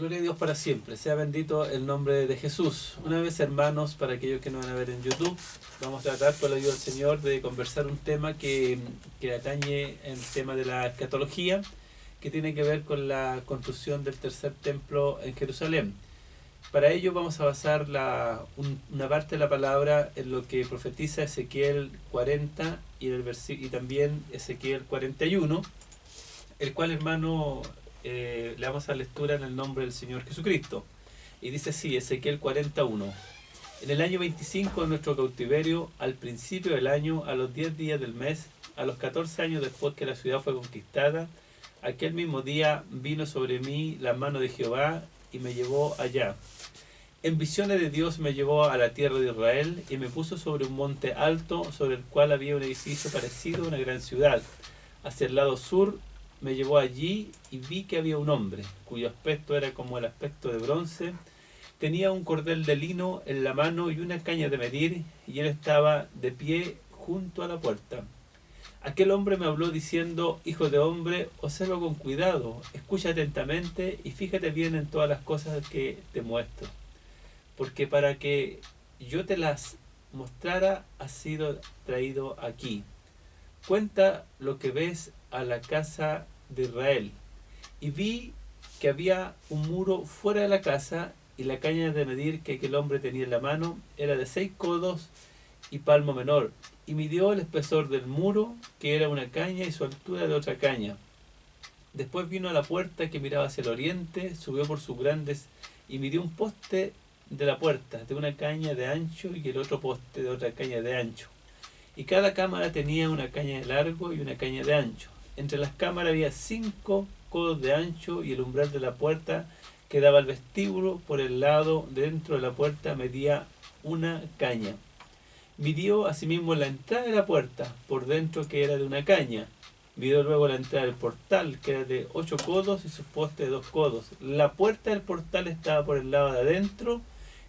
Gloria a Dios para siempre, sea bendito el nombre de Jesús. Una vez, hermanos, para aquellos que nos van a ver en YouTube, vamos a tratar con la ayuda del Señor de conversar un tema que atañe el tema de la escatología, que tiene que ver con la construcción del tercer templo en Jerusalén. Para ello vamos a basar una parte de la palabra en lo que profetiza Ezequiel 40 y también Ezequiel 41, el cual, hermano, le vamos a dar lectura en el nombre del Señor Jesucristo. Y dice así, Ezequiel 41. En el año 25 de nuestro cautiverio, al principio del año, a los 10 días del mes, a los 14 años después que la ciudad fue conquistada, aquel mismo día vino sobre mí la mano de Jehová y me llevó allá. En visiones de Dios me llevó a la tierra de Israel y me puso sobre un monte alto, sobre el cual había un edificio parecido a una gran ciudad. Hacia el lado sur me llevó allí y vi que había un hombre, cuyo aspecto era como el aspecto de bronce. Tenía un cordel de lino en la mano y una caña de medir, y él estaba de pie junto a la puerta. Aquel hombre me habló diciendo: Hijo de hombre, observa con cuidado, escucha atentamente y fíjate bien en todas las cosas que te muestro. Porque para que yo te las mostrara has sido traído aquí. Cuenta lo que ves a la casa de Israel. Y vi que había un muro fuera de la casa, y la caña de medir que aquel hombre tenía en la mano era de 6 codos y palmo menor, y midió el espesor del muro, que era una caña, y su altura de otra caña. Después vino a la puerta que miraba hacia el oriente, subió por sus grandes, y midió un poste de la puerta, de una caña de ancho, y el otro poste de otra caña de ancho. Y cada cámara tenía una caña de largo y una caña de ancho. Entre las cámaras había 5 codos de ancho, y el umbral de la puerta que daba al vestíbulo por el lado dentro de la puerta medía una caña. Midió asimismo la entrada de la puerta por dentro, que era de una caña. Midió luego la entrada del portal, que era de 8 codos y su poste de 2 codos. La puerta del portal estaba por el lado de adentro,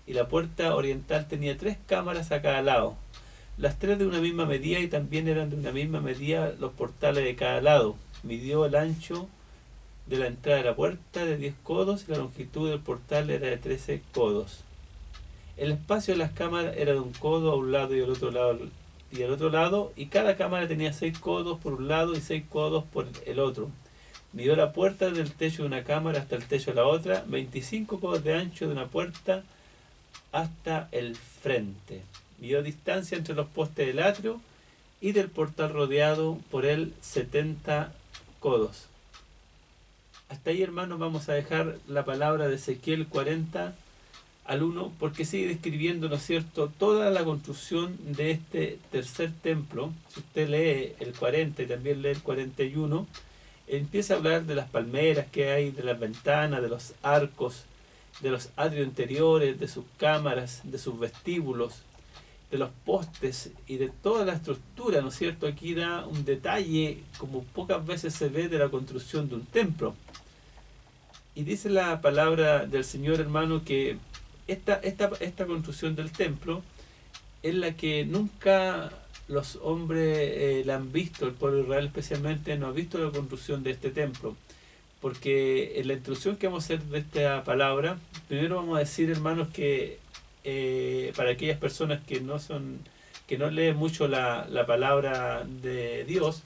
y la puerta oriental tenía 3 cámaras a cada lado. Las 3 de una misma medida, y también eran de una misma medida los portales de cada lado. Midió el ancho de la entrada de la puerta de 10 codos, y la longitud del portal era de 13 codos. El espacio de las cámaras era de 1 codo a un lado y al otro lado, y cada cámara tenía 6 codos por un lado y 6 codos por el otro. Midió la puerta desde el techo de una cámara hasta el techo de la otra, 25 codos de ancho de una puerta hasta el frente. Midió distancia entre los postes del atrio y del portal rodeado por él 70 codos. Hasta ahí, hermanos, vamos a dejar la palabra de Ezequiel 40 al 1, porque sigue describiendo, ¿no es cierto?, toda la construcción de este tercer templo. Si usted lee el 40 y también lee el 41, empieza a hablar de las palmeras que hay, de las ventanas, de los arcos, de los atrios interiores, de sus cámaras, de sus vestíbulos, de los postes y de toda la estructura, ¿no es cierto? Aquí da un detalle como pocas veces se ve de la construcción de un templo. Y dice la palabra del Señor, hermano, que esta construcción del templo es la que nunca los hombres la han visto. El pueblo de Israel especialmente no ha visto la construcción de este templo. Porque en la introducción que vamos a hacer de esta palabra, primero vamos a decir, hermanos, que para aquellas personas que no leen mucho la palabra de Dios,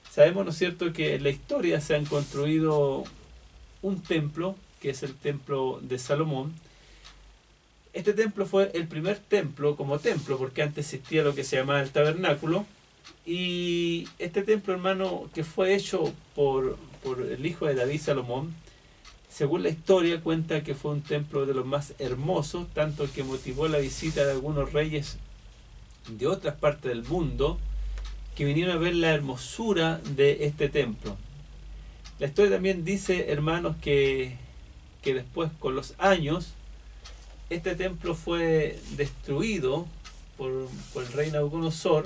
sabemos, ¿no es cierto?, que en la historia se han construido un templo, que es el templo de Salomón. Este templo fue el primer templo como templo, porque antes existía lo que se llamaba el tabernáculo. Y este templo, hermano, que fue hecho por el hijo de David, Salomón, según la historia cuenta que fue un templo de los más hermosos, tanto que motivó la visita de algunos reyes de otras partes del mundo que vinieron a ver la hermosura de este templo. La historia también dice, hermanos, que después, con los años, este templo fue destruido por el rey Nabucodonosor,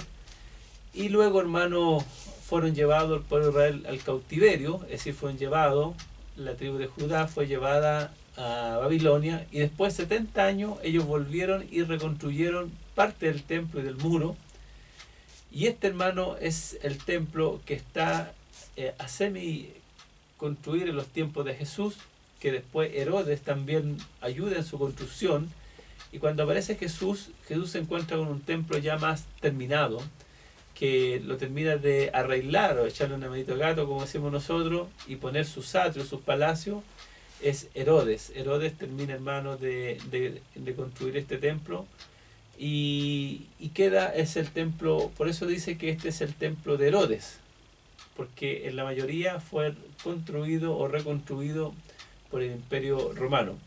y luego, hermanos, fueron llevados el pueblo de Israel al cautiverio, es decir, fueron llevados, la tribu de Judá fue llevada a Babilonia, y después de 70 años ellos volvieron y reconstruyeron parte del templo y del muro. Y este, hermano, es el templo que está a semi construir en los tiempos de Jesús, que después Herodes también ayuda en su construcción, y cuando aparece Jesús, Jesús se encuentra con un templo ya más terminado, que lo termina de arreglar o echarle una manito de gato, como decimos nosotros, y poner sus atrios, sus palacios. Es Herodes. Herodes termina, hermano, de construir este templo, y queda, es el templo, por eso dice que este es el templo de Herodes, porque en la mayoría fue construido o reconstruido por el Imperio Romano.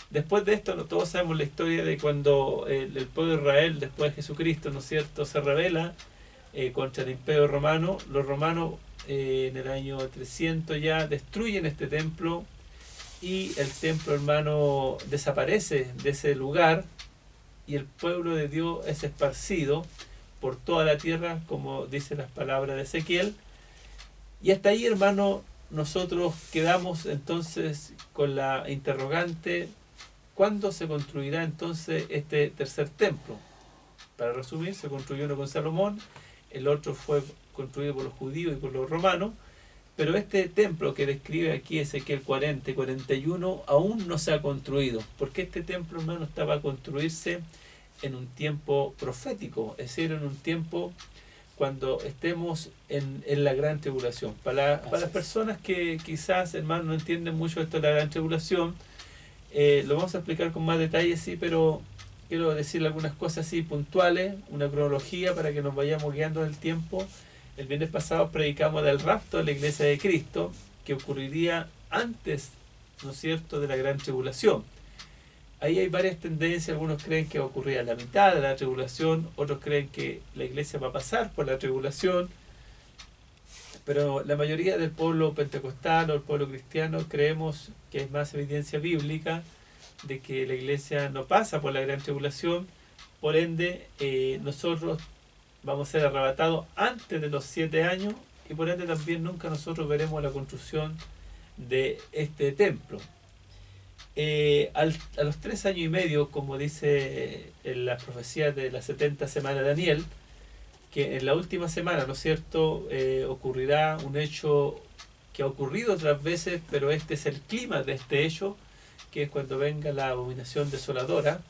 Después de esto, todos sabemos la historia de cuando el pueblo de Israel, después de Jesucristo, ¿no es cierto?, se rebela contra el Imperio Romano. Los romanos en el año 300 ya destruyen este templo, y el templo, hermano, desaparece de ese lugar, y el pueblo de Dios es esparcido por toda la tierra, como dicen las palabras de Ezequiel. Y hasta ahí, hermano, nosotros quedamos entonces con la interrogante: ¿cuándo se construirá entonces este tercer templo? Para resumir, se construyó uno con Salomón, el otro fue construido por los judíos y por los romanos, pero este templo que describe aquí Ezequiel 40 y 41 aún no se ha construido, porque este templo, hermano, estaba a construirse en un tiempo profético, es decir, en un tiempo cuando estemos en la gran tribulación. Para las personas que quizás, hermano, no entienden mucho esto de la gran tribulación, lo vamos a explicar con más detalle, sí, pero quiero decirle algunas cosas así puntuales, una cronología para que nos vayamos guiando en el tiempo. El viernes pasado predicamos del rapto de la iglesia de Cristo, que ocurriría antes, ¿no es cierto?, de la gran tribulación. Ahí hay varias tendencias. Algunos creen que va a ocurrir a la mitad de la tribulación, otros creen que la iglesia va a pasar por la tribulación, pero la mayoría del pueblo pentecostal o el pueblo cristiano creemos que hay más evidencia bíblica de que la iglesia no pasa por la gran tribulación. Por ende, nosotros vamos a ser arrebatados antes de los 7 años, y por ende también nunca nosotros veremos la construcción de este templo. A los 3 años y medio, como dice en la profecía de las 70 semanas de Daniel, que en la última semana, ¿no es cierto?, ocurrirá un hecho que ha ocurrido otras veces, pero este es el clima de este hecho, que es cuando venga la abominación desoladora,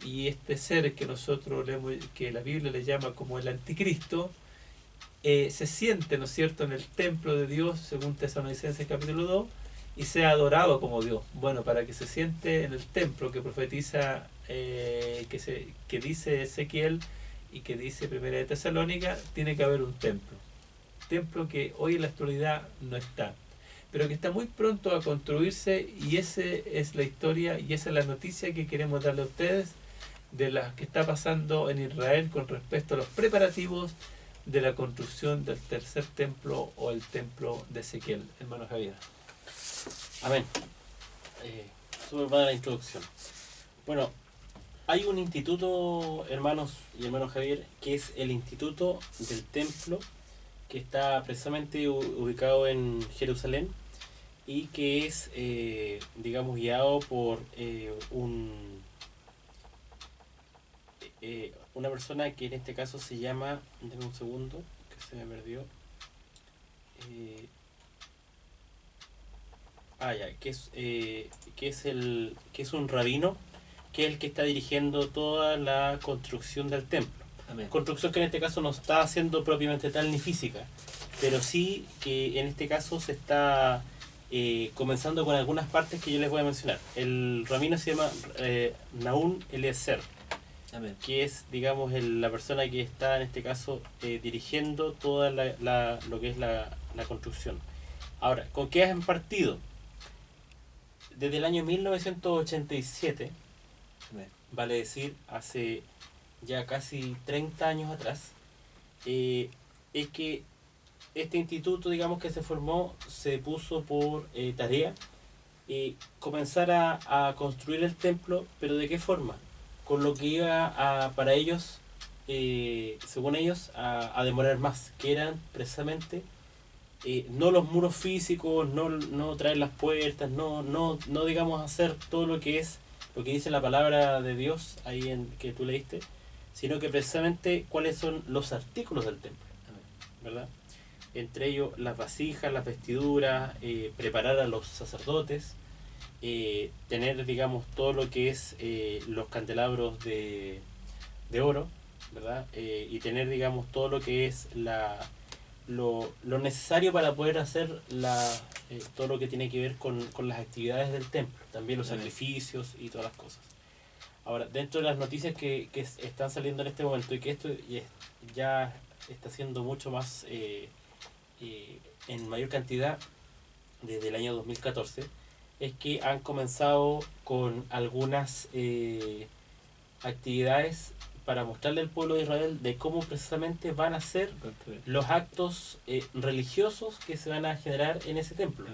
y este ser que nosotros leemos, que la Biblia le llama como el anticristo, se siente, ¿no es cierto?, en el templo de Dios, según Tesalonicenses capítulo 2, y sea adorado como Dios. Bueno, para que se siente en el templo que profetiza, que dice Ezequiel y que dice Primera de Tesalónica, tiene que haber un templo que hoy en la actualidad no está, pero que está muy pronto a construirse, y esa es la historia y esa es la noticia que queremos darle a ustedes de la que está pasando en Israel con respecto a los preparativos de la construcción del tercer templo o el templo de Ezequiel. Hermano Javier. Amén. Súper buena la introducción. Bueno, hay un instituto, hermanos y hermanos Javier, que es el Instituto del Templo, que está precisamente ubicado en Jerusalén, y que es, digamos, guiado por una persona que en este caso se llama, déjame un segundo, que se me perdió, que es un rabino, que es el que está dirigiendo toda la construcción del templo. Amén. Construcción que en este caso no está haciendo propiamente tal ni física, pero sí que en este caso se está comenzando con algunas partes que yo les voy a mencionar. El rabino se llama Nahum Eliezer. Amén. Que es, digamos, la persona que está en este caso dirigiendo toda lo que es la construcción. Ahora, ¿con qué han partido? Desde el año 1987, vale decir, hace ya casi 30 años atrás, es que este instituto, digamos, que se formó, se puso por tarea comenzar a construir el templo, pero ¿de qué forma? Con lo que iba para ellos, según ellos, a demorar más, que eran precisamente no los muros físicos, no traer las puertas, no digamos hacer todo lo que dice la palabra de Dios ahí en que tú leíste, sino que precisamente cuáles son los artículos del templo, ¿verdad? Entre ellos las vasijas, las vestiduras, preparar a los sacerdotes, tener, digamos, todo lo que es los candelabros de oro, ¿verdad? Y tener, digamos, todo lo que es lo necesario para poder hacer todo lo que tiene que ver con las actividades del templo, también los sacrificios y todas las cosas. Ahora, dentro de las noticias que están saliendo en este momento y que esto ya está siendo mucho más en mayor cantidad desde el año 2014, es que han comenzado con algunas actividades para mostrarle al pueblo de Israel de cómo precisamente van a ser los actos religiosos que se van a generar en ese templo.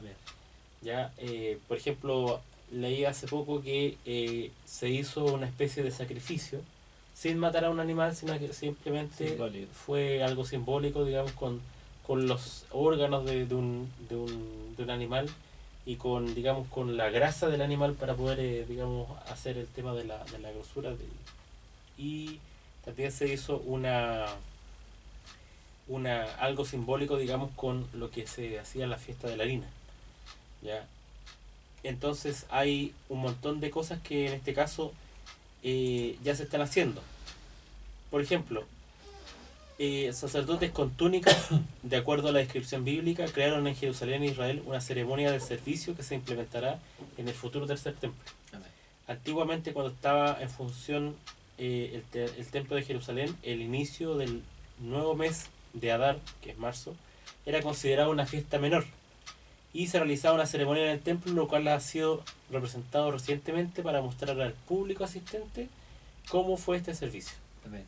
Ya, por ejemplo, leí hace poco que se hizo una especie de sacrificio sin matar a un animal, sino que simplemente simbólico. Fue algo simbólico, digamos, con los órganos de un animal y con la grasa del animal para poder, digamos, hacer el tema de la grosura. Y también se hizo algo simbólico, digamos, con lo que se hacía en la fiesta de la harina. ¿Ya? Entonces hay un montón de cosas que en este caso ya se están haciendo. Por ejemplo, sacerdotes con túnicas, de acuerdo a la descripción bíblica, crearon en Jerusalén e Israel una ceremonia de servicio que se implementará en el futuro tercer templo. Amén. Antiguamente, cuando estaba en función el templo de Jerusalén, el inicio del nuevo mes de Adar, que es marzo, era considerado una fiesta menor y se realizaba una ceremonia en el templo, lo cual ha sido representado recientemente para mostrar al público asistente cómo fue este servicio. Amén.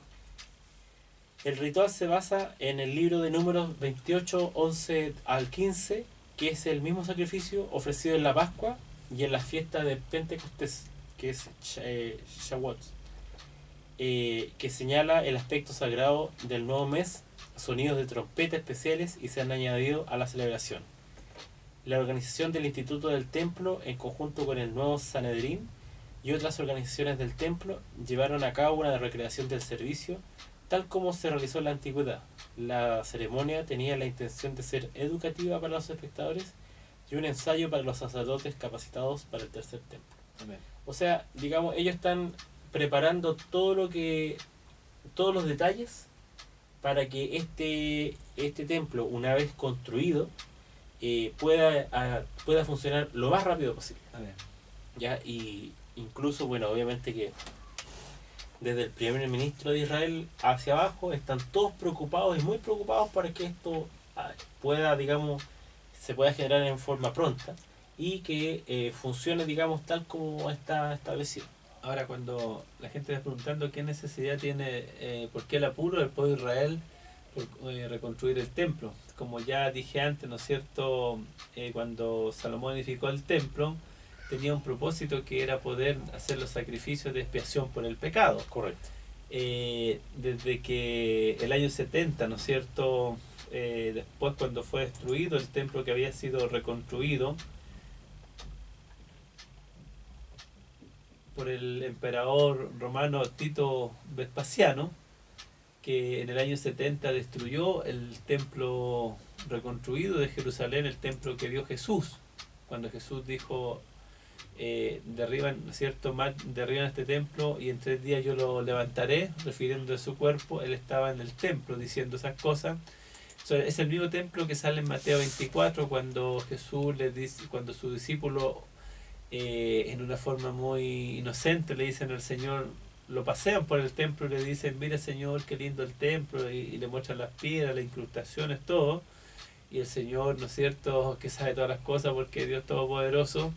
El ritual se basa en el libro de Números 28, 11 al 15, que es el mismo sacrificio ofrecido en la Pascua y en la fiesta de Pentecostés, que es Shavuot, que señala el aspecto sagrado del nuevo mes, sonidos de trompeta especiales y se han añadido a la celebración. La organización del Instituto del Templo, en conjunto con el nuevo Sanedrín y otras organizaciones del templo, llevaron a cabo una recreación del servicio, tal como se realizó en la antigüedad. La ceremonia tenía la intención de ser educativa para los espectadores y un ensayo para los sacerdotes capacitados para el tercer templo. Amén. O sea, digamos, ellos están preparando todos los detalles para que este templo, una vez construido, pueda funcionar lo más rápido posible. Amén. Ya, y incluso, bueno, obviamente que desde el primer ministro de Israel hacia abajo están todos preocupados y muy preocupados para que esto se pueda generar en forma pronta y que funcione, digamos, tal como está establecido. Ahora, cuando la gente está preguntando qué necesidad tiene, por qué el apuro del pueblo de Israel por reconstruir el templo, como ya dije antes, ¿no es cierto? Cuando Salomón edificó el templo, tenía un propósito que era poder hacer los sacrificios de expiación por el pecado. Correcto. Desde que el año 70, ¿no es cierto? Después, cuando fue destruido el templo que había sido reconstruido por el emperador romano Tito Vespasiano, que en el año 70 destruyó el templo reconstruido de Jerusalén, el templo que dio Jesús, cuando Jesús dijo: derriban, ¿no es cierto? Derriban este templo y en 3 días yo lo levantaré, refiriendo a su cuerpo. Él estaba en el templo diciendo esas cosas. Es el mismo templo que sale en Mateo 24, cuando Jesús les dice, cuando sus discípulos en una forma muy inocente le dicen al Señor, lo pasean por el templo y le dicen: mira, Señor, qué lindo el templo, y le muestran las piedras, las incrustaciones, todo. Y el Señor, ¿no es cierto?, que sabe todas las cosas porque Dios Todopoderoso,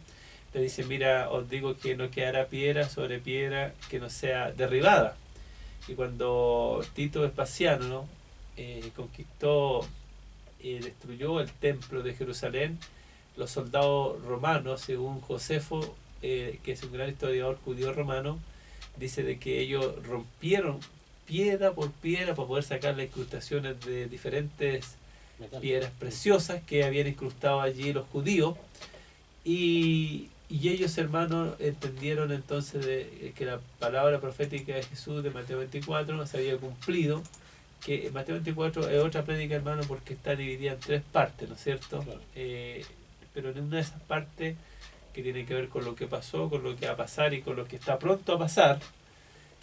le dice: mira, os digo que no quedará piedra sobre piedra que no sea derribada. Y cuando Tito Vespasiano, ¿no?, conquistó y destruyó el templo de Jerusalén, los soldados romanos, según Josefo, que es un gran historiador judío romano, dice de que ellos rompieron piedra por piedra para poder sacar las incrustaciones de diferentes piedras preciosas que habían incrustado allí los judíos. Y ellos, hermanos, entendieron entonces que la palabra profética de Jesús de Mateo 24 se había cumplido, que Mateo 24 es otra prédica, hermano, porque está dividida en 3 partes, ¿no es cierto? Claro. Pero en una de esas partes que tiene que ver con lo que pasó, con lo que va a pasar y con lo que está pronto a pasar,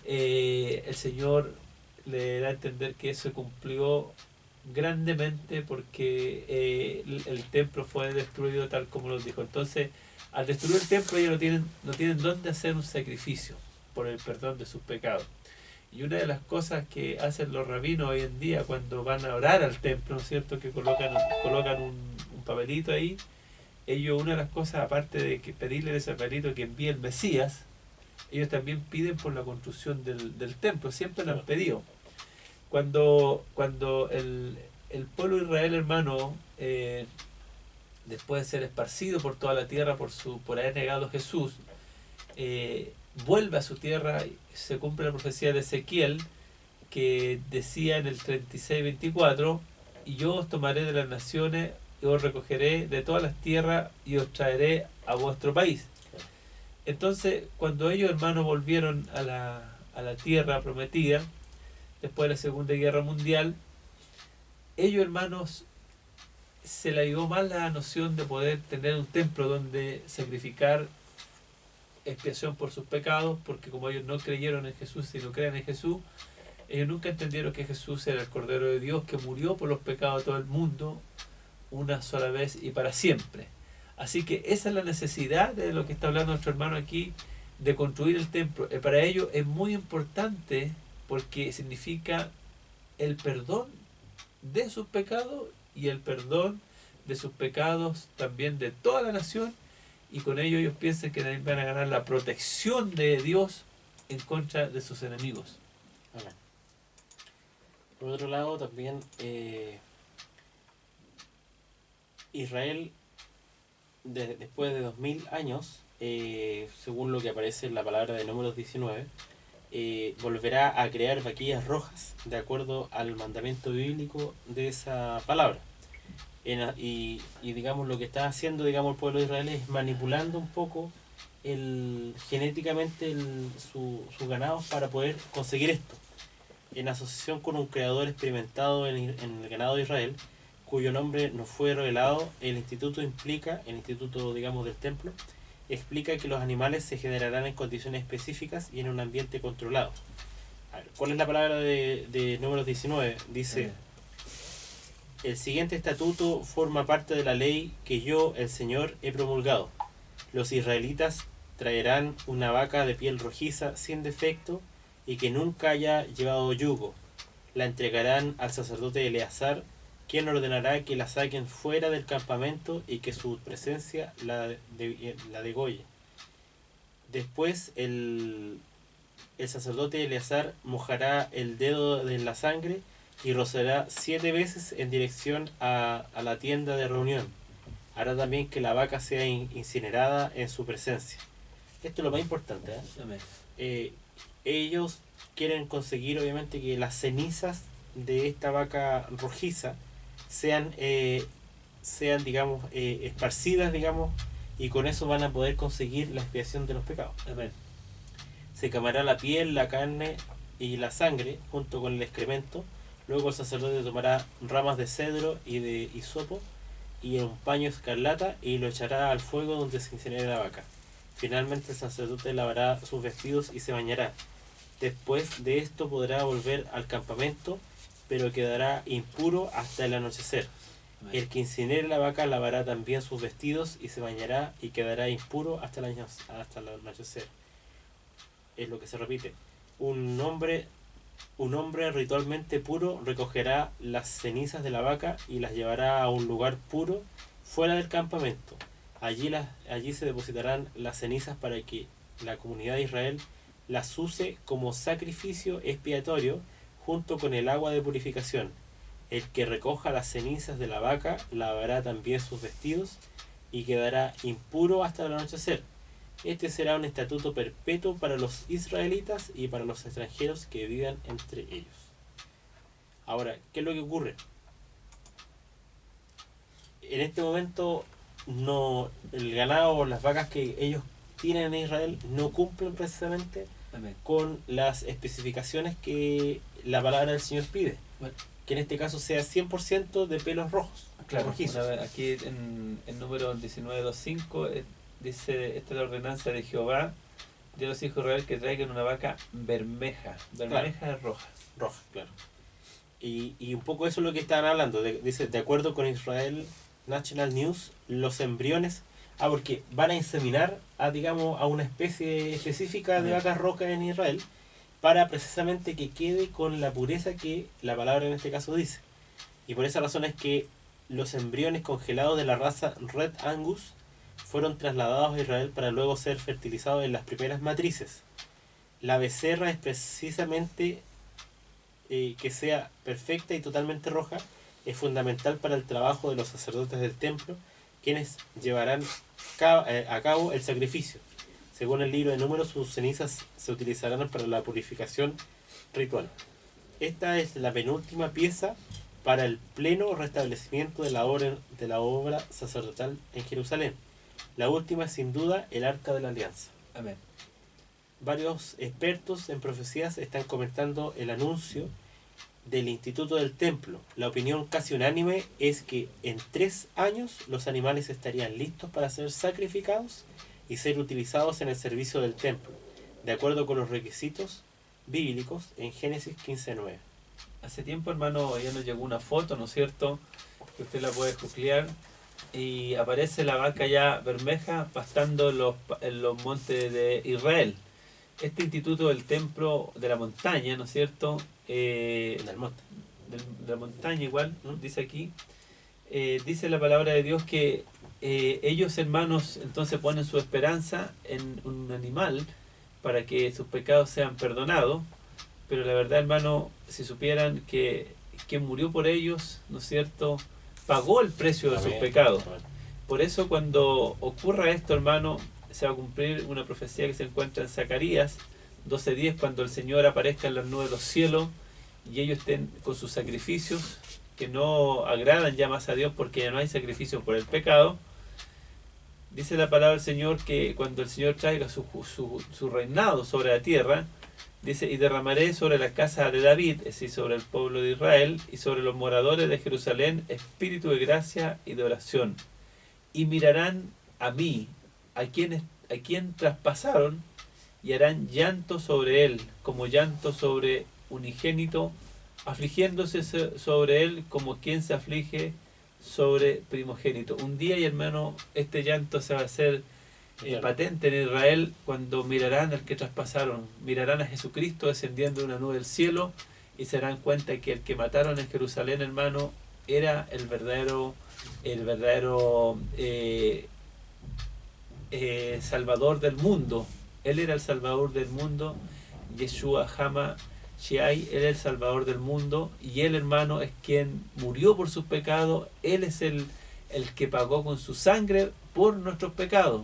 el Señor le da a entender que eso se cumplió grandemente porque el templo fue destruido tal como lo dijo. Entonces, al destruir el templo ellos no tienen dónde hacer un sacrificio por el perdón de sus pecados. Y una de las cosas que hacen los rabinos hoy en día cuando van a orar al templo, ¿no es cierto?, que colocan un papelito ahí, ellos, una de las cosas, aparte de que pedirle ese papelito que envíe el Mesías, ellos también piden por la construcción del templo, siempre lo han pedido. Cuando el pueblo de Israel, hermano, después de ser esparcido por toda la tierra por haber negado a Jesús, vuelve a su tierra, se cumple la profecía de Ezequiel, que decía en el 36:24, y yo os tomaré de las naciones, y os recogeré de todas las tierras, y os traeré a vuestro país. Entonces, cuando ellos, hermanos, volvieron a la tierra prometida, después de la Segunda Guerra Mundial, ellos, hermanos, se le ayudó más la noción de poder tener un templo donde sacrificar expiación por sus pecados, porque como ellos no creyeron en Jesús, sino creen en Jesús, ellos nunca entendieron que Jesús era el Cordero de Dios que murió por los pecados de todo el mundo una sola vez y para siempre. Así que esa es la necesidad de lo que está hablando nuestro hermano aquí, de construir el templo. Para ellos es muy importante porque significa el perdón de sus pecados y el perdón de sus pecados también de toda la nación, y con ello ellos piensan que también van a ganar la protección de Dios en contra de sus enemigos. Amén. Por otro lado, también Israel, después de 2000 años, según lo que aparece en la palabra de Números 19, volverá a crear vaquillas rojas, de acuerdo al mandamiento bíblico de esa palabra. Y digamos, lo que está haciendo, digamos, el pueblo de Israel es manipulando un poco genéticamente sus ganados para poder conseguir esto. En asociación con un creador experimentado en el ganado de Israel, cuyo nombre no fue revelado, el instituto, digamos, del templo, explica que los animales se generarán en condiciones específicas y en un ambiente controlado. A ver, ¿cuál es la palabra de Números 19? Dice: el siguiente estatuto forma parte de la ley que yo, el Señor, he promulgado. Los israelitas traerán una vaca de piel rojiza sin defecto y que nunca haya llevado yugo. La entregarán al sacerdote Eleazar, quien ordenará que la saquen fuera del campamento y que su presencia la degolle. Después el sacerdote Eleazar mojará el dedo en la sangre y rociará 7 veces en dirección a la tienda de reunión. Hará también que la vaca sea incinerada en su presencia. Esto es lo más importante, ellos quieren conseguir, obviamente, que las cenizas de esta vaca rojiza sean digamos, esparcidas, digamos, y con eso van a poder conseguir la expiación de los pecados. Amén. Se quemará la piel, la carne y la sangre junto con el excremento. Luego el sacerdote tomará ramas de cedro y de hisopo y un paño escarlata y lo echará al fuego donde se incinera la vaca. Finalmente el sacerdote lavará sus vestidos y se bañará. Después de esto podrá volver al campamento, pero quedará impuro hasta el anochecer. El que incinere la vaca lavará también sus vestidos y se bañará y quedará impuro hasta el anochecer. Es lo que se repite. Un hombre ritualmente puro recogerá las cenizas de la vaca y las llevará a un lugar puro fuera del campamento. Allí se depositarán las cenizas para que la comunidad de Israel las use como sacrificio expiatorio junto con el agua de purificación. El que recoja las cenizas de la vaca lavará también sus vestidos y quedará impuro hasta el anochecer. Este será un estatuto perpetuo para los israelitas y para los extranjeros que vivan entre ellos. Ahora, ¿qué es lo que ocurre? En este momento el ganado o las vacas que ellos tienen en Israel no cumplen precisamente con las especificaciones que la palabra del Señor pide. Bueno, que en este caso sea 100% de pelos rojos. Claro, aquí en número 19.2.5 dice, esta es la ordenanza de Jehová, de los hijos de Israel, que traigan una vaca bermeja. Bermeja es roja. Roja, claro. Y un poco eso es lo que estaban hablando. Dice, de acuerdo con Israel National News, los embriones... porque van a inseminar digamos, a una especie específica de vacas rojas en Israel para precisamente que quede con la pureza que la palabra en este caso dice. Y por esa razón es que los embriones congelados de la raza Red Angus fueron trasladados a Israel para luego ser fertilizados en las primeras matrices. La becerra es precisamente que sea perfecta y totalmente roja, es fundamental para el trabajo de los sacerdotes del templo, quienes llevarán a cabo el sacrificio. Según el libro de Números, sus cenizas se utilizarán para la purificación ritual. Esta es la penúltima pieza para el pleno restablecimiento de la obra sacerdotal en Jerusalén. La última es sin duda el Arca de la Alianza. Amén. Varios expertos en profecías están comentando el anuncio del Instituto del Templo. La opinión casi unánime es que en 3 años los animales estarían listos para ser sacrificados y ser utilizados en el servicio del templo, de acuerdo con los requisitos bíblicos en Génesis 15:9. Hace tiempo, hermano, ya nos llegó una foto, ¿no es cierto?, que usted la puede googlear, y aparece la vaca ya bermeja pastando en los montes de Israel. Este instituto del templo de la montaña, ¿no es cierto?, Del monte. de la montaña igual, dice aquí, dice la palabra de Dios que ellos, hermanos, entonces ponen su esperanza en un animal para que sus pecados sean perdonados, pero la verdad, hermano, si supieran que murió por ellos, ¿no es cierto?, pagó el precio de sus pecados. Por eso cuando ocurra esto, hermano, se va a cumplir una profecía que se encuentra en Zacarías 12:10, cuando el Señor aparezca en las nubes de los cielos y ellos estén con sus sacrificios que no agradan ya más a Dios, porque ya no hay sacrificio por el pecado. Dice la palabra del Señor que cuando el Señor traiga su reinado sobre la tierra, dice, y derramaré sobre la casa de David, es decir, sobre el pueblo de Israel, y sobre los moradores de Jerusalén, espíritu de gracia y de oración. Y mirarán a mí, a quien traspasaron, y harán llanto sobre él, como llanto sobre unigénito, afligiéndose sobre él como quien se aflige sobre primogénito. Un día, y hermano, este llanto se va a hacer patente en Israel cuando mirarán al que traspasaron, mirarán a Jesucristo descendiendo de una nube del cielo y se darán cuenta que el que mataron en Jerusalén, hermano, era el verdadero Salvador del mundo. Él era el Salvador del mundo. Yeshua Hama Shiai, él es el Salvador del mundo, y él, hermano, es quien murió por sus pecados. Él es el que pagó con su sangre por nuestros pecados.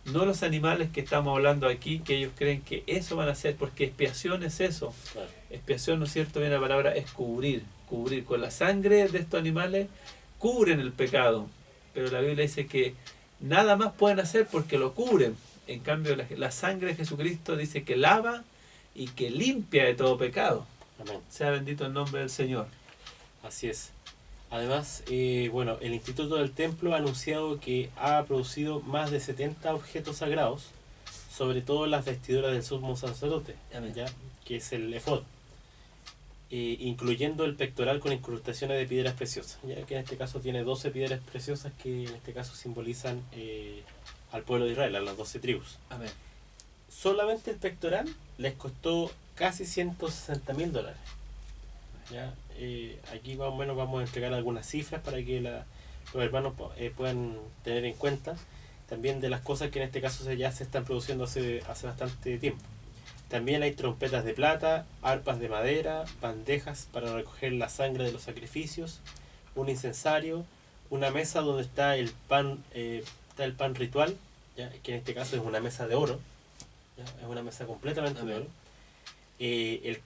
No los animales que estamos hablando aquí, que ellos creen que eso van a hacer, porque expiación es eso. Claro. Expiación, ¿no es cierto? Bien, la palabra es cubrir. Con la sangre de estos animales cubren el pecado. Pero la Biblia dice que nada más pueden hacer porque lo cubren. En cambio, la sangre de Jesucristo dice que lava y que limpia de todo pecado. Amén. Sea bendito el nombre del Señor. Así es. Además, el Instituto del Templo ha anunciado que ha producido más de 70 objetos sagrados, sobre todo las vestiduras del sumo sacerdote, ¿ya?, que es el efod, incluyendo el pectoral con incrustaciones de piedras preciosas, ya que en este caso tiene 12 piedras preciosas que en este caso simbolizan al pueblo de Israel, a las 12 tribus. Amén. Solamente el pectoral les costó casi $160,000. ¿Ya? Aquí más o menos vamos a entregar algunas cifras para que los hermanos puedan tener en cuenta también de las cosas que en este caso ya se están produciendo hace bastante tiempo. También hay trompetas de plata, arpas de madera, bandejas para recoger la sangre de los sacrificios, un incensario, una mesa donde está el pan ritual, ¿ya?, que en este caso es una mesa de oro, ¿ya?, es una mesa completamente de oro. El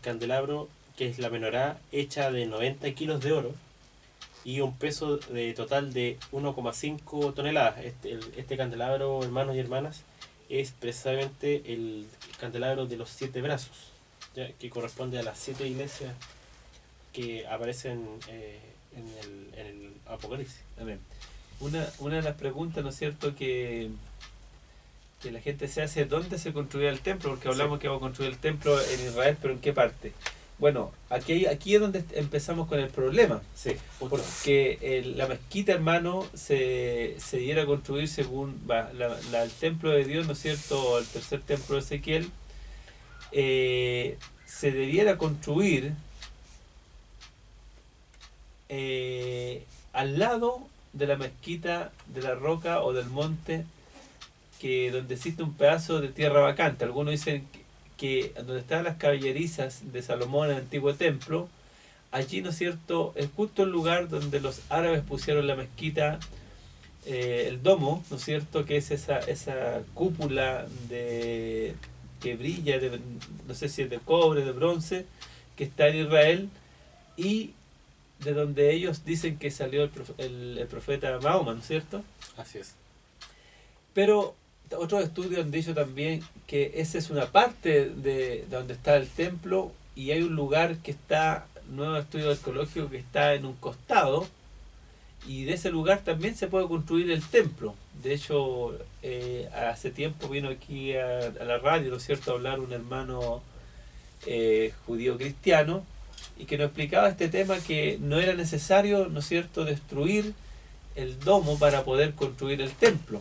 candelabro, que es la menorá, hecha de 90 kilos de oro y un peso total de 1,5 toneladas. Este candelabro, hermanos y hermanas, es precisamente el candelabro de los 7 brazos, ¿ya?, que corresponde a las 7 iglesias que aparecen en el Apocalipsis. Amén. una de las preguntas, ¿no es cierto?, que la gente se hace, ¿dónde se construirá el templo? Porque hablamos que vamos a construir el templo en Israel, pero ¿en qué parte? Bueno, aquí es donde empezamos con el problema. Sí, Porque la mezquita, hermano, se diera a construir según el templo de Dios, ¿no es cierto?, el tercer templo de Ezequiel, se debiera construir al lado de la mezquita de la roca o del monte, que donde existe un pedazo de tierra vacante. Algunos dicen que donde están las caballerizas de Salomón en el antiguo templo, allí, ¿no es cierto?, es justo el lugar donde los árabes pusieron la mezquita, el domo, ¿no es cierto?, que es esa cúpula que brilla, no sé si es de cobre, de bronce, que está en Israel, y de donde ellos dicen que salió el profeta Mahoma, ¿no es cierto? Así es. Pero otros estudios han dicho también que esa es una parte de donde está el templo, y hay un lugar que está, nuevo estudio arqueológico, que está en un costado, y de ese lugar también se puede construir el templo. De hecho, hace tiempo vino aquí a la radio, ¿no es cierto?, a hablar un hermano judío cristiano, y que nos explicaba este tema, que no era necesario, ¿no es cierto?, destruir el domo para poder construir el templo.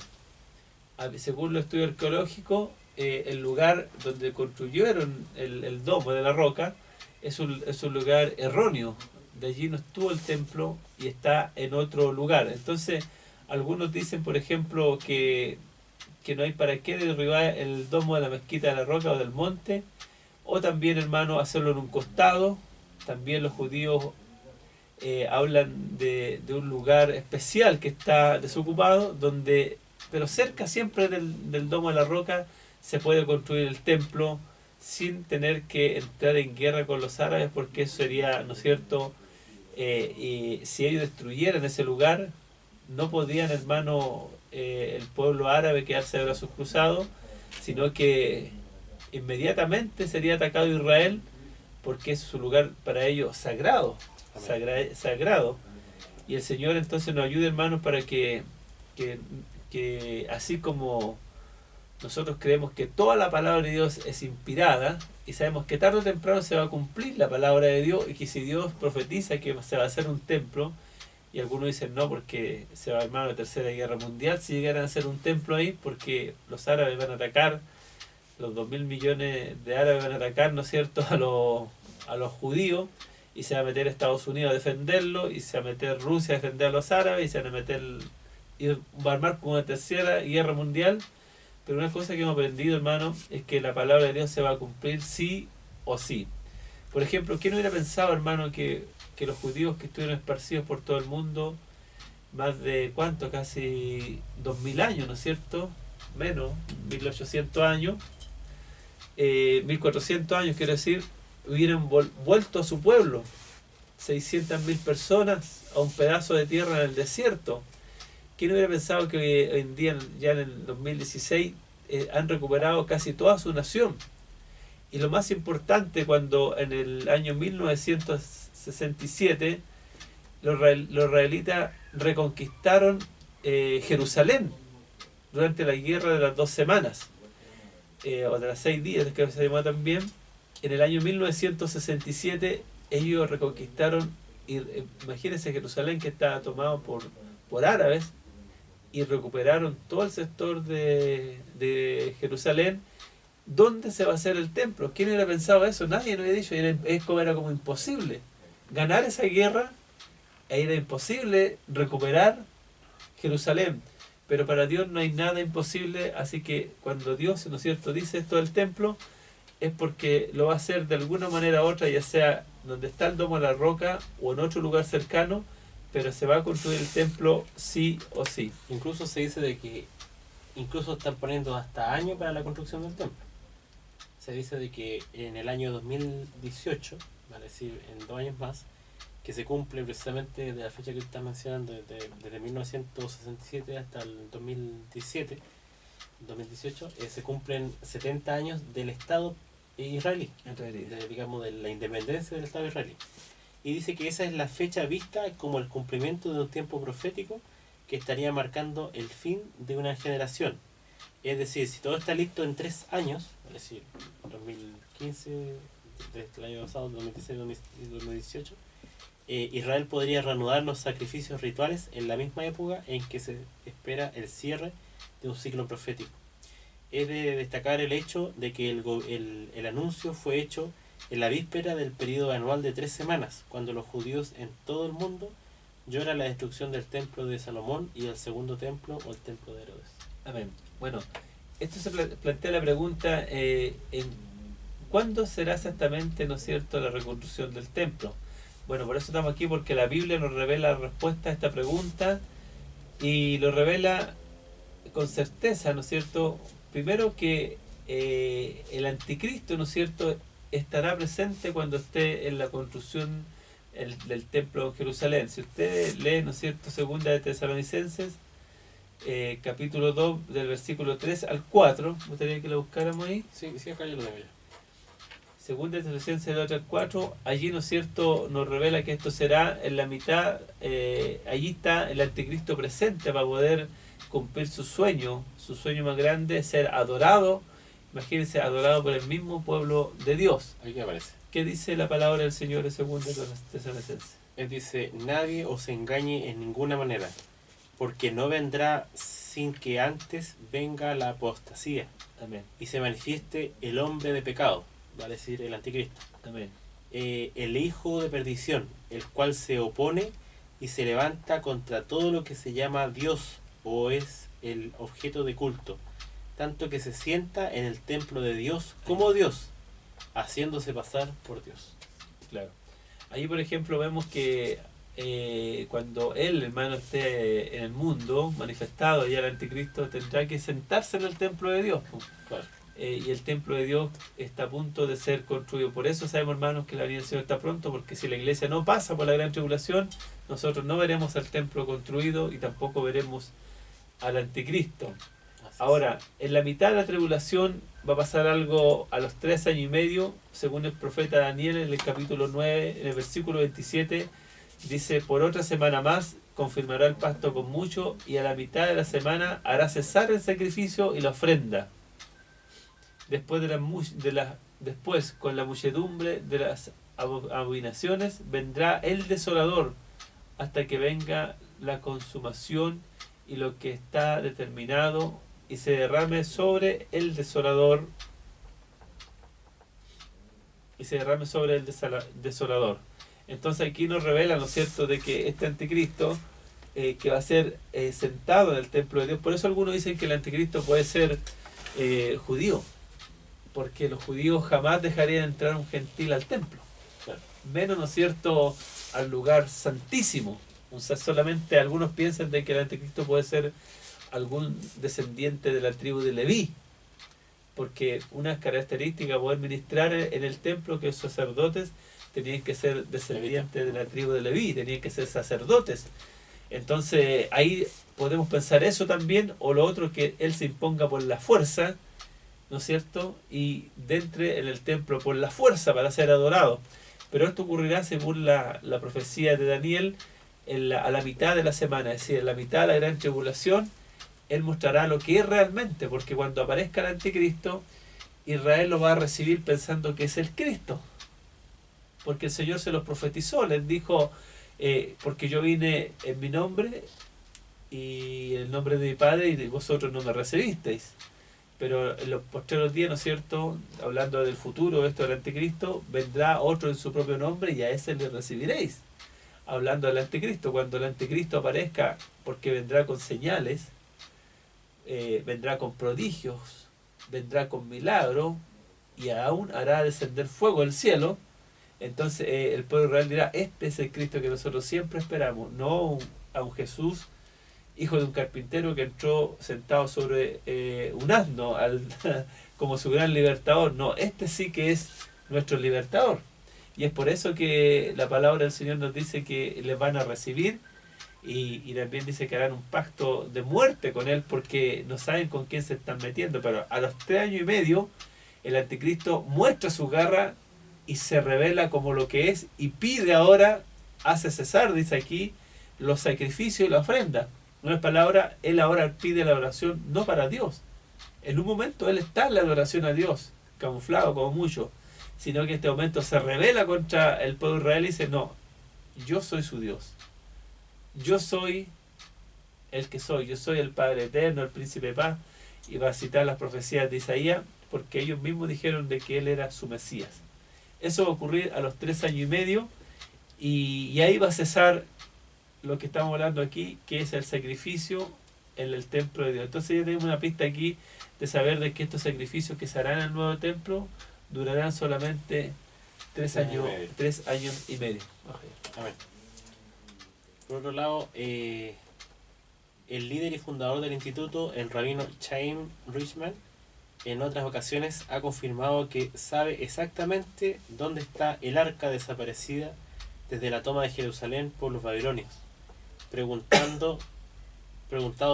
Según los estudios arqueológicos, el lugar donde construyeron el domo de la roca es un lugar erróneo. De allí no estuvo el templo y está en otro lugar. Entonces, algunos dicen, por ejemplo, que no hay para qué derribar el domo de la mezquita de la roca o del monte, o también, hermano, hacerlo en un costado. También los judíos hablan de un lugar especial que está desocupado, pero cerca siempre del domo de la roca se puede construir el templo sin tener que entrar en guerra con los árabes, porque eso sería, ¿no es cierto?, y si ellos destruyeran ese lugar, no podían, hermano, el pueblo árabe quedarse de brazos cruzados, sino que inmediatamente sería atacado Israel, porque es su lugar para ellos sagrado, sagrado. Y el Señor entonces nos ayude, hermanos, para que así como nosotros creemos que toda la palabra de Dios es inspirada, y sabemos que tarde o temprano se va a cumplir la palabra de Dios, y que si Dios profetiza que se va a hacer un templo, y algunos dicen no, porque se va a armar la tercera guerra mundial si llegaran a hacer un templo ahí, porque los árabes van a atacar, los 2.000 millones de árabes van a atacar, ¿no es cierto?, a los judíos, y se va a meter Estados Unidos a defenderlo, y se va a meter Rusia a defender a los árabes, y se van a meter, y va a armar como una tercera guerra mundial. Pero una cosa que hemos aprendido, hermano, es que la palabra de Dios se va a cumplir sí o sí. Por ejemplo, ¿quién hubiera pensado, hermano, que los judíos que estuvieron esparcidos por todo el mundo, más de, ¿cuánto?, casi 2.000 años, ¿no es cierto?, menos, 1.800 años, 1.400 años, quiero decir, hubieran vuelto a su pueblo, 600.000 personas a un pedazo de tierra en el desierto? ¿Quién hubiera pensado que hoy en día, ya en el 2016, han recuperado casi toda su nación? Y lo más importante, cuando en el año 1967 los israelitas reconquistaron Jerusalén durante la guerra de las 2 semanas, o de las 6 días, que se llamó también. En el año 1967 ellos reconquistaron, imagínense, Jerusalén, que estaba tomado por árabes, y recuperaron todo el sector de Jerusalén. ¿Dónde se va a hacer el templo? ¿Quién hubiera pensado eso? Nadie lo había dicho. Era como imposible ganar esa guerra, era imposible recuperar Jerusalén. Pero para Dios no hay nada imposible, así que cuando Dios, ¿no es cierto?, dice esto del templo, es porque lo va a hacer de alguna manera u otra, ya sea donde está el domo de la roca o en otro lugar cercano, pero se va a construir el templo sí o sí. Incluso se dice de que incluso están poniendo hasta años para la construcción del templo. Se dice de que en el año 2018, vale decir, en 2 años más, que se cumple precisamente de la fecha que estás mencionando, desde 1967 hasta el 2018, se cumplen 70 años del Estado israelí, digamos, de la independencia del Estado israelí. Y dice que esa es la fecha vista como el cumplimiento de un tiempo profético que estaría marcando el fin de una generación. Es decir, si todo está listo en 3 años, es decir, 2015, desde el año pasado, 2016, 2018, Israel podría reanudar los sacrificios rituales en la misma época en que se espera el cierre de un ciclo profético. Es de destacar el hecho de que el anuncio fue hecho en la víspera del periodo anual de 3 semanas, cuando los judíos en todo el mundo lloran la destrucción del templo de Salomón y el segundo templo o el templo de Herodes. Amén. Bueno, esto se plantea la pregunta, ¿cuándo será exactamente, ¿no es cierto?, la reconstrucción del templo? Bueno, por eso estamos aquí, porque la Biblia nos revela la respuesta a esta pregunta y lo revela con certeza, ¿no es cierto? Primero que el anticristo, ¿no es cierto?, estará presente cuando esté en la construcción del templo de Jerusalén. Si usted lee, ¿no es cierto?, segunda de Tesalonicenses, capítulo 2, del versículo 3 al 4, me gustaría que lo buscáramos ahí. Sí, acá yo lo tengo ya. Segunda de Tesalonicenses 2 al 4, allí, ¿no es cierto?, nos revela que esto será en la mitad, allí está el anticristo presente para poder cumplir su sueño más grande, ser adorado. Imagínense, adorado por el mismo pueblo de Dios. Aquí aparece. ¿Qué dice la palabra del Señor en segunda de Tesalonicenses? Dice, nadie os engañe en ninguna manera, porque no vendrá sin que antes venga la apostasía. Amén. Y se manifieste el hombre de pecado, va a decir el anticristo. Amén. El hijo de perdición, el cual se opone y se levanta contra todo lo que se llama Dios o es el objeto de culto, tanto que se sienta en el templo de Dios como Dios, haciéndose pasar por Dios. Claro. Ahí, por ejemplo, vemos que cuando él, hermano, esté en el mundo, manifestado ya el anticristo, tendrá que sentarse en el templo de Dios. Claro. Y el templo de Dios está a punto de ser construido. Por eso sabemos, hermanos, que la venida del Señor está pronto, porque si la iglesia no pasa por la gran tribulación, nosotros no veremos al templo construido y tampoco veremos al anticristo. Ahora, en la mitad de la tribulación va a pasar algo a los 3 años y medio, según el profeta Daniel en el capítulo 9, en el versículo 27, dice, por otra semana más confirmará el pacto con muchos y a la mitad de la semana hará cesar el sacrificio y la ofrenda. Después, con la muchedumbre de las abominaciones, vendrá el desolador hasta que venga la consumación y lo que está determinado y se derrame sobre el desolador Entonces aquí nos revela, ¿no es cierto?, de que este anticristo que va a ser sentado en el templo de Dios. Por eso algunos dicen que el anticristo puede ser judío, porque los judíos jamás dejarían entrar a un gentil al templo, menos, ¿no es cierto?, al lugar santísimo. O sea, solamente algunos piensan de que el anticristo puede ser algún descendiente de la tribu de Leví, porque una característica de poder ministrar en el templo, que los sacerdotes tenían que ser descendientes de la tribu de Leví, tenían que ser sacerdotes. Entonces ahí podemos pensar eso también, o lo otro, que él se imponga por la fuerza, ¿no es cierto?, y entre en el templo por la fuerza para ser adorado. Pero esto ocurrirá según la profecía de Daniel a la mitad de la semana, es decir, en la mitad de la gran tribulación. Él mostrará lo que es realmente, porque cuando aparezca el anticristo, Israel lo va a recibir pensando que es el Cristo, porque el Señor se los profetizó, les dijo, porque yo vine en mi nombre y en el nombre de mi Padre y vosotros no me recibisteis. Pero en los postreros días, ¿no es cierto?, hablando del futuro, esto del anticristo, vendrá otro en su propio nombre y a ese le recibiréis. Hablando del anticristo, cuando el anticristo aparezca, porque vendrá con señales, vendrá con prodigios, vendrá con milagros y aún hará descender fuego del cielo. Entonces el pueblo de Israel dirá, este es el Cristo que nosotros siempre esperamos, no a un Jesús, hijo de un carpintero que entró sentado sobre un asno como su gran libertador. No, este sí que es nuestro libertador. Y es por eso que la palabra del Señor nos dice que les van a recibir y también dice que harán un pacto de muerte con él, porque no saben con quién se están metiendo. Pero a los 3 años y medio el anticristo muestra su garra y se revela como lo que es y pide ahora, hace cesar, dice aquí, los sacrificios y la ofrenda. En otras palabras, él ahora pide la adoración no para Dios. En un momento él está en la adoración a Dios, camuflado como mucho, sino que en este momento se revela contra el pueblo israelí y dice, no, yo soy su Dios. Yo soy el que soy, yo soy el Padre Eterno, el Príncipe de Paz, y va a citar las profecías de Isaías, porque ellos mismos dijeron de que él era su Mesías. Eso va a ocurrir a los 3 años y medio, y ahí va a cesar lo que estamos hablando aquí, que es el sacrificio en el templo de Dios. Entonces ya tenemos una pista aquí de saber de que estos sacrificios que se harán en el nuevo templo durarán solamente 3 años, 3 años y medio. Amén. Por otro lado, el líder y fundador del instituto, el rabino Chaim Richman, en otras ocasiones ha confirmado que sabe exactamente dónde está el arca desaparecida desde la toma de Jerusalén por los babilonios. Preguntado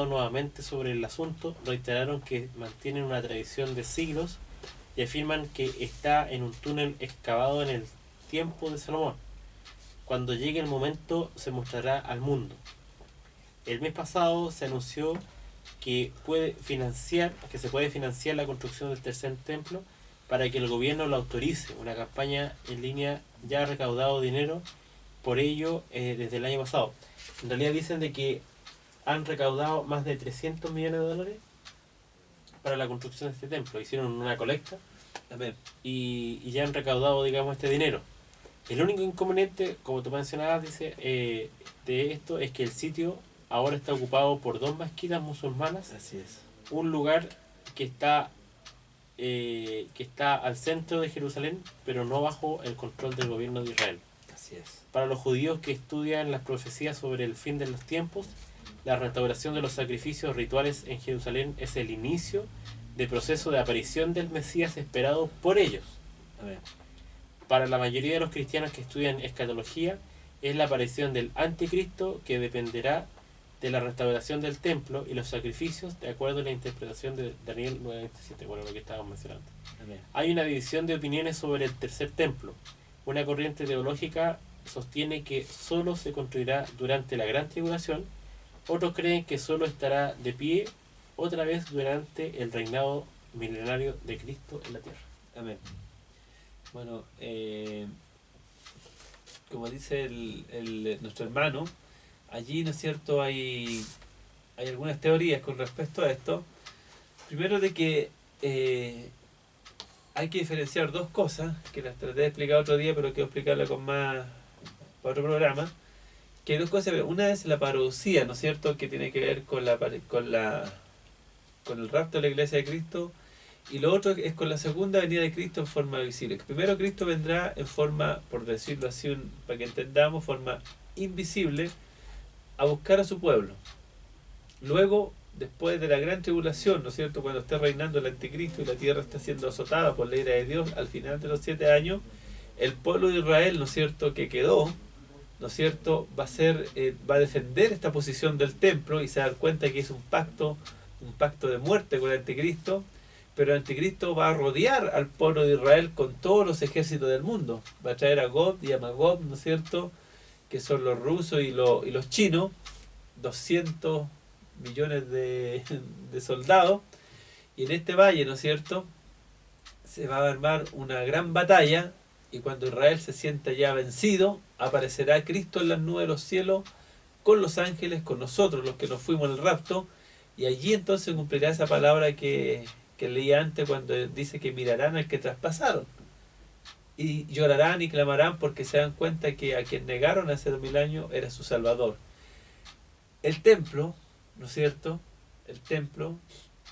nuevamente sobre el asunto, reiteraron que mantienen una tradición de siglos y afirman que está en un túnel excavado en el tiempo de Salomón. Cuando llegue el momento se mostrará al mundo. El mes pasado se anunció que se puede financiar la construcción del tercer templo para que el gobierno lo autorice. Una campaña en línea ya ha recaudado dinero por ello desde el año pasado. En realidad dicen de que han recaudado más de 300 millones de dólares para la construcción de este templo. Hicieron una colecta y ya han recaudado, digamos, este dinero. El único inconveniente, como tú mencionabas, dice, de esto es que el sitio ahora está ocupado por 2 mezquitas musulmanas. Así es. Un lugar que está al centro de Jerusalén, pero no bajo el control del gobierno de Israel. Así es. Para los judíos que estudian las profecías sobre el fin de los tiempos, la restauración de los sacrificios rituales en Jerusalén es el inicio del proceso de aparición del Mesías esperado por ellos. Amén. Para la mayoría de los cristianos que estudian escatología, es la aparición del anticristo que dependerá de la restauración del templo y los sacrificios, de acuerdo a la interpretación de Daniel 9:27, bueno, lo que estábamos mencionando. Amén. Hay una división de opiniones sobre el tercer templo. Una corriente teológica sostiene que solo se construirá durante la gran tribulación, otros creen que solo estará de pie otra vez durante el reinado milenario de Cristo en la tierra. Amén. Bueno, como dice nuestro hermano, allí, ¿no es cierto?, hay algunas teorías con respecto a esto. Primero, de que hay que diferenciar 2 cosas, que las traté de explicar otro día, pero quiero explicarla con más para otro programa. Que hay 2 cosas. Una es la parousia, ¿no es cierto?, que tiene que ver con el rapto de la iglesia de Cristo. Y lo otro es con la segunda venida de Cristo en forma visible. Primero Cristo vendrá en forma, por decirlo así, para que entendamos, forma invisible, a buscar a su pueblo. Luego, después de la gran tribulación, ¿no es cierto?, cuando esté reinando el anticristo y la tierra está siendo azotada por la ira de Dios, al final de los 7 años, el pueblo de Israel, ¿no es cierto?, que quedó, ¿no es cierto?, va a defender esta posición del templo y se va a dar cuenta que es un pacto de muerte con el anticristo. Pero el anticristo va a rodear al pueblo de Israel con todos los ejércitos del mundo. Va a traer a Gog y a Magog, ¿no es cierto?, que son los rusos y los chinos, 200 millones de soldados. Y en este valle, ¿no es cierto?, se va a armar una gran batalla, y cuando Israel se sienta ya vencido, aparecerá Cristo en las nubes de los cielos con los ángeles, con nosotros, los que nos fuimos al rapto, y allí entonces cumplirá esa palabra que leía antes, cuando dice que mirarán al que traspasaron y llorarán y clamarán porque se dan cuenta que a quien negaron hace 2000 años era su Salvador. El templo, ¿no es cierto?, el templo,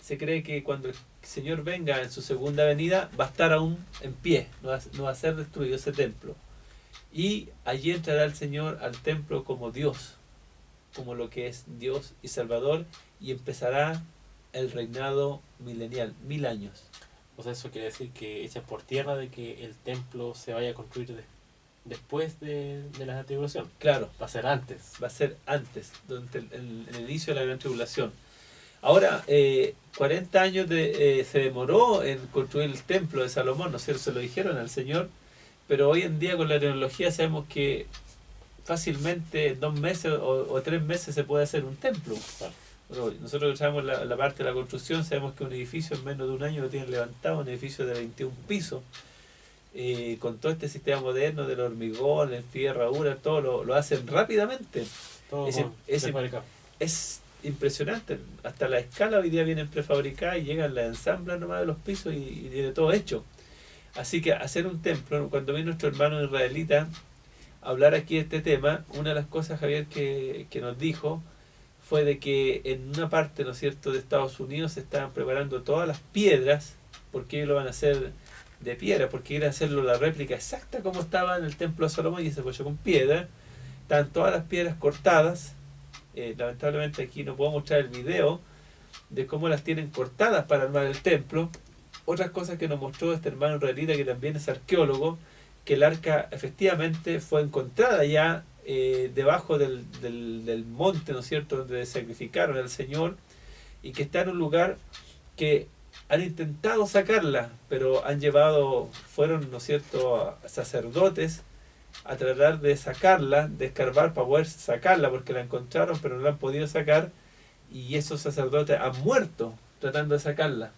se cree que cuando el Señor venga en su segunda venida va a estar aún en pie, no va a ser destruido ese templo, y allí entrará el Señor al templo como Dios, como lo que es Dios y Salvador, y empezará el reinado milenial, 1000 años. O sea, eso quiere decir que echa por tierra de que el templo se vaya a construir después de la tribulación. Claro. Va a ser antes. Va a ser antes, durante el inicio de la gran tribulación. Ahora, 40 años se demoró en construir el templo de Salomón, ¿no es cierto? Se lo dijeron al Señor, pero hoy en día con la tecnología sabemos que fácilmente 2 meses o 3 meses se puede hacer un templo. Claro. Bueno, nosotros que sabemos la parte de la construcción, sabemos que un edificio en menos de un año lo tienen levantado, un edificio de 21 pisos, con todo este sistema moderno del hormigón, el fierro, herradura, todo lo hacen rápidamente. Todo prefabricado. Es impresionante, hasta la escala hoy día vienen prefabricadas y llegan, la ensamblan nomás de los pisos y tiene todo hecho. Así que hacer un templo, cuando vi nuestro hermano israelita hablar aquí de este tema, una de las cosas, Javier, que nos dijo fue de que en una parte, ¿no es cierto?, de Estados Unidos se estaban preparando todas las piedras, porque ellos lo van a hacer de piedra, porque iban a hacerlo la réplica exacta como estaba en el templo de Salomón y se apoyó con piedra. Estaban todas las piedras cortadas. Lamentablemente aquí no puedo mostrar el video de cómo las tienen cortadas para armar el templo. Otras cosas que nos mostró este hermano israelita, que también es arqueólogo, que el arca efectivamente fue encontrada ya debajo del monte, ¿no es cierto?, donde sacrificaron al Señor, y que está en un lugar que han intentado sacarla, pero fueron, ¿no es cierto?, sacerdotes a tratar de sacarla, de escarbar para poder sacarla, porque la encontraron pero no la han podido sacar, y esos sacerdotes han muerto tratando de sacarla.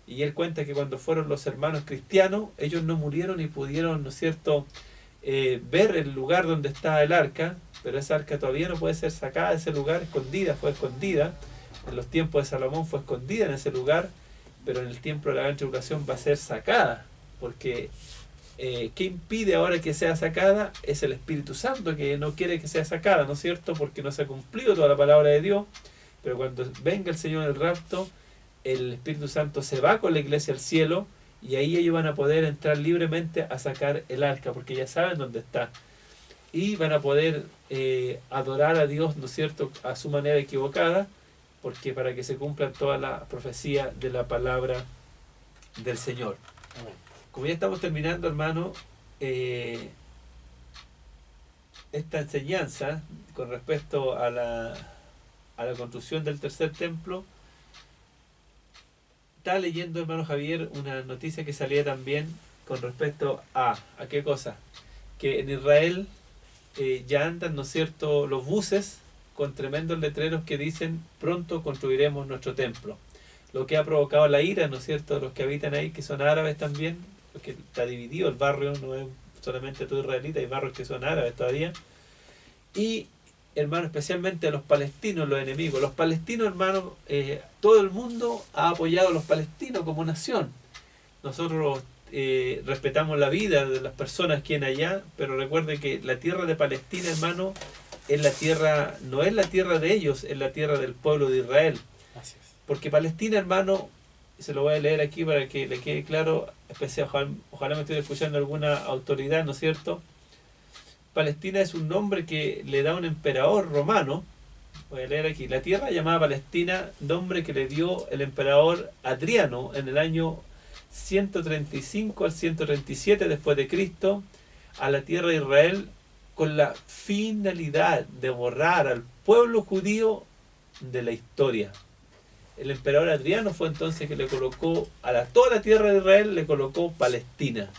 Y él cuenta que cuando fueron los hermanos cristianos, ellos no murieron y pudieron, ¿no es cierto?, ver el lugar donde está el arca, pero esa arca todavía no puede ser sacada de ese lugar, fue escondida, en los tiempos de Salomón fue escondida en ese lugar, pero en el tiempo de la gran tribulación va a ser sacada, porque ¿qué impide ahora que sea sacada? Es el Espíritu Santo, que no quiere que sea sacada, ¿no es cierto?, porque no se ha cumplido toda la palabra de Dios. Pero cuando venga el Señor en el rapto, el Espíritu Santo se va con la iglesia al cielo, y ahí ellos van a poder entrar libremente a sacar el arca, porque ya saben dónde está, y van a poder adorar a Dios, ¿no es cierto?, a su manera equivocada, porque para que se cumpla toda la profecía de la palabra del Señor. Amén. Como ya estamos terminando, hermano, esta enseñanza con respecto a la construcción del tercer templo, estaba leyendo, hermano Javier, una noticia que salía también con respecto a qué cosa, que en Israel ya andan, ¿no es cierto?, los buses con tremendos letreros que dicen: pronto construiremos nuestro templo. Lo que ha provocado la ira, ¿no es cierto?, de los que habitan ahí, que son árabes también, porque está dividido el barrio, no es solamente todo israelita, hay barrios que son árabes todavía. Y, hermano, especialmente a los palestinos, los enemigos. Los palestinos, hermano, todo el mundo ha apoyado a los palestinos como nación. Nosotros respetamos la vida de las personas que hay allá, pero recuerde que la tierra de Palestina, hermano, es la tierra, no es la tierra de ellos, es la tierra del pueblo de Israel. Así es. Porque Palestina, hermano, se lo voy a leer aquí para que le quede claro, especial, ojalá me esté escuchando alguna autoridad, ¿no es cierto? Palestina es un nombre que le da un emperador romano. Voy a leer aquí: la tierra llamada Palestina, nombre que le dio el emperador Adriano en el año 135 al 137 después de Cristo a la tierra de Israel, con la finalidad de borrar al pueblo judío de la historia. El emperador Adriano fue entonces que le colocó toda la tierra de Israel, le colocó Palestina.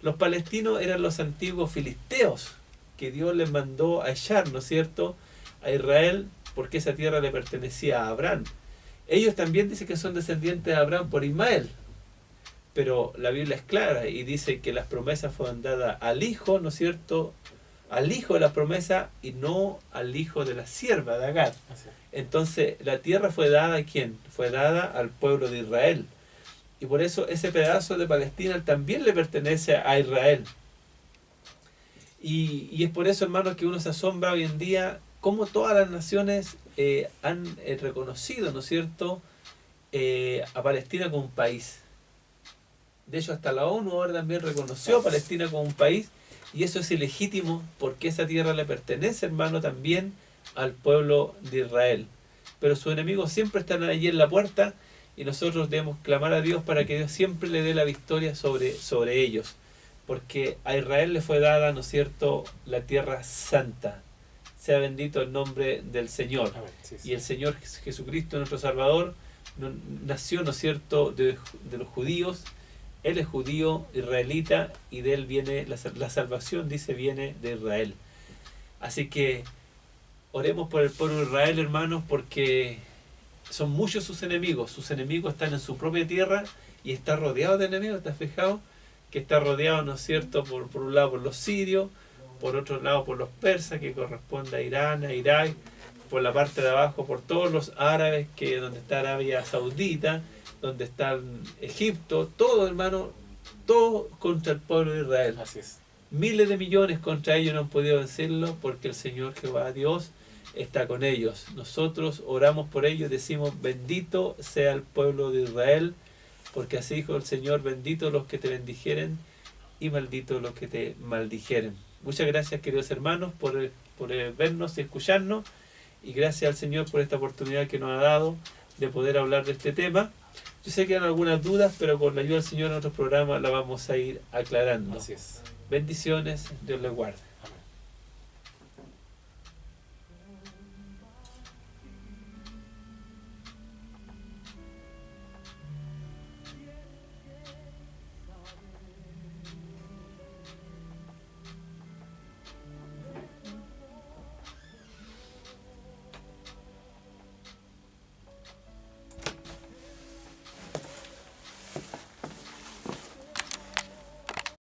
Los palestinos eran los antiguos filisteos que Dios les mandó a echar, ¿no es cierto?, a Israel, porque esa tierra le pertenecía a Abraham. Ellos también dicen que son descendientes de Abraham por Ismael, pero la Biblia es clara y dice que las promesas fueron dadas al hijo, ¿no es cierto?, al hijo de la promesa, y no al hijo de la sierva de Agar. Entonces la tierra fue dada ¿a quién? Fue dada al pueblo de Israel, y por eso ese pedazo de Palestina también le pertenece a Israel. Y es por eso, hermanos, que uno se asombra hoy en día cómo todas las naciones han reconocido, ¿no es cierto?, a Palestina como un país. De hecho, hasta la ONU ahora también reconoció a Palestina como un país, y eso es ilegítimo, porque esa tierra le pertenece, hermano, también al pueblo de Israel. Pero sus enemigos siempre están allí en la puerta, y nosotros debemos clamar a Dios para que Dios siempre le dé la victoria sobre ellos, porque a Israel le fue dada, ¿no es cierto?, la tierra santa. Sea bendito el nombre del Señor. Amén. Sí, sí. Y el Señor Jesucristo, nuestro Salvador, nació, ¿no es cierto?, de los judíos. Él es judío, israelita, y de él viene la salvación, dice, viene de Israel. Así que oremos por el pueblo de Israel, hermanos, porque son muchos sus enemigos están en su propia tierra y está rodeado de enemigos. ¿Te has fijado? Que está rodeado, ¿no es cierto?, por un lado por los sirios, por otro lado por los persas, que corresponde a Irán, a Irak, por la parte de abajo por todos los árabes, que donde está Arabia Saudita, donde está Egipto, todo, hermano, todo contra el pueblo de Israel. Así es. Miles de millones contra ellos no han podido vencerlo, porque el Señor Jehová Dios está con ellos. Nosotros oramos por ellos, decimos: bendito sea el pueblo de Israel, porque así dijo el Señor: bendito los que te bendijeren y maldito los que te maldijeren. Muchas gracias, queridos hermanos, por vernos y escucharnos, y gracias al Señor por esta oportunidad que nos ha dado de poder hablar de este tema. Yo sé que hay algunas dudas, pero con la ayuda del Señor en otros programas la vamos a ir aclarando. Así es. Bendiciones, Dios les guarde.